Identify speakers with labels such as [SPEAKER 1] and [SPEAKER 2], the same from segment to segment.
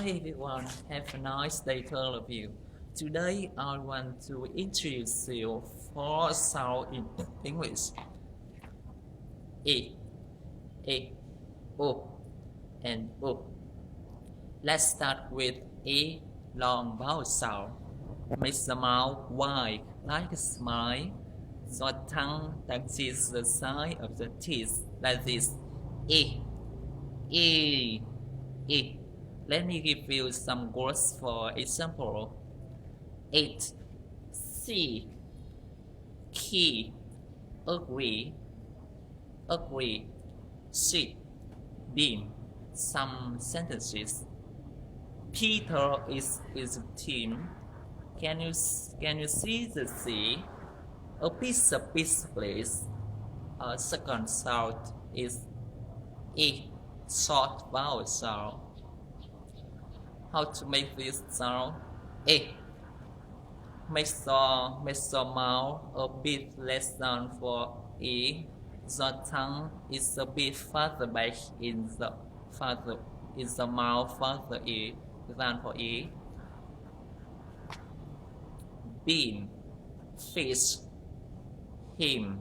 [SPEAKER 1] Hi everyone, have a nice day to all of you. Today I want to introduce you four sounds in English. E, E, O, and O. Let's start with E, long vowel sound. Make the mouth wide like a smile. The tongue touches the side of the teeth like this. E, E, E. Let me give you some words for example. 8. See, key, agree, sheet, beam. Some sentences. Peter is a team. Can you see the sea? A piece, please. A second sound is E, short vowel sound. How to make this sound? A. Make the mouth a bit less down for E. The tongue is a bit farther back in the mouth farther E than for E. Bean, fish, him,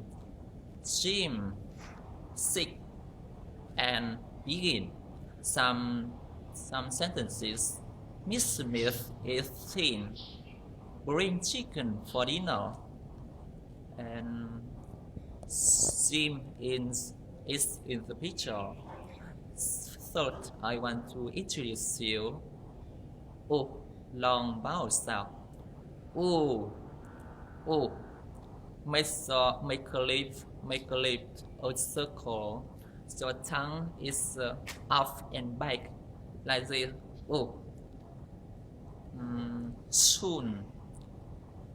[SPEAKER 1] Jim, sick, and begin. Some sentences. Miss Smith is thin. Bring chicken for dinner. And Jim is in the picture. Third, I want to introduce you. O, long vowel sound. O, O. Make a lip, a circle. Your tongue is up and back like this. Oh, soon,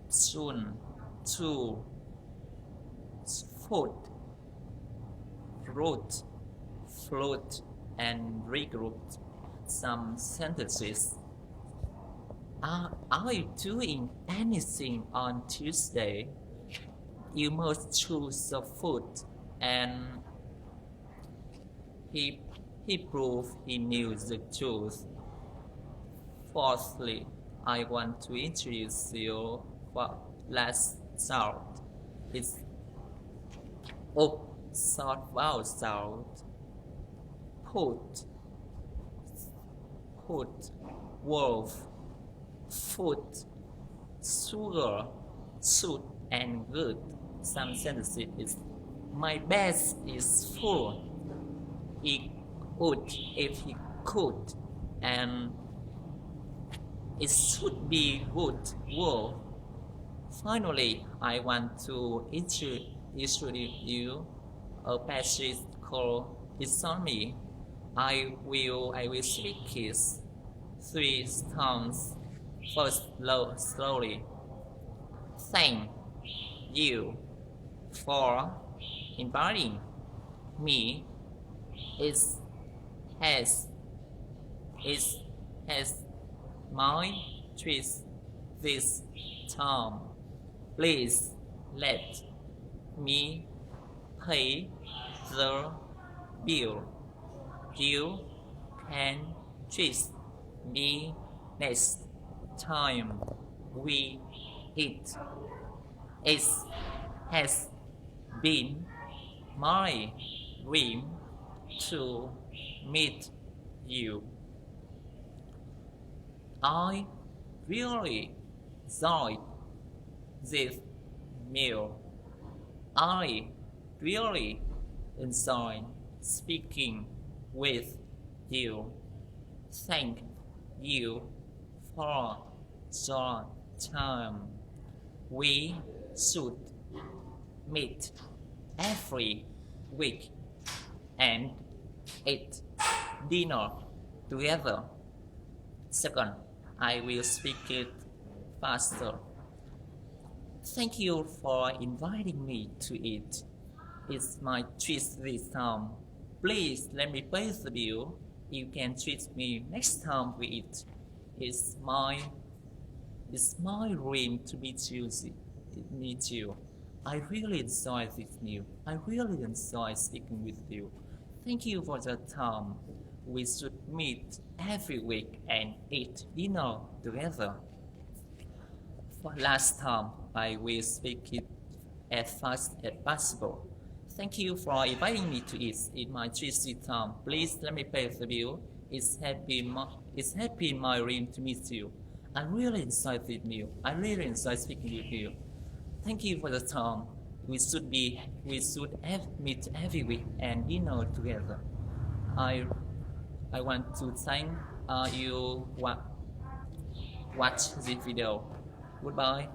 [SPEAKER 1] to, food, fruit, float, and regroup. Some sentences. Are you doing anything on Tuesday? You must choose the food. And he proved he knew the truth. Fourthly, I want to introduce you for last sound. It's O, short vowel sound. Put, wolf, foot, sugar, suit, and good. Some sentences is my bed is full. He would if he could, and it should be good work. Finally, I want to introduce you a passage called "It's on Me." I will speak it 3 times. First, slowly. Thank you for inviting me. It has my treat this time. Please let me pay the bill. You can treat me next time we eat. It has been my dream to meet you. I really enjoyed this meal. I really enjoyed speaking with you. Thank you for your time. We should meet every week and eat dinner together. Second, I will speak it faster. Thank you for inviting me to eat. It's my treat this time. Please let me pay the bill. You can treat me next time we eat. It's my dream to meet you. I really enjoy this meal. I really enjoy speaking with you. Thank you for the time. we should meet every week and eat dinner together. For last time, I will speak it as fast as possible. Thank you for inviting me to eat in my 3C town. Please let me pay the bill. It's happy in my dream to meet you. I really enjoy with you. I really enjoy speaking with you. Thank you for the time. We should meet every week and dinner together. I I want to thank you watch this video. Goodbye.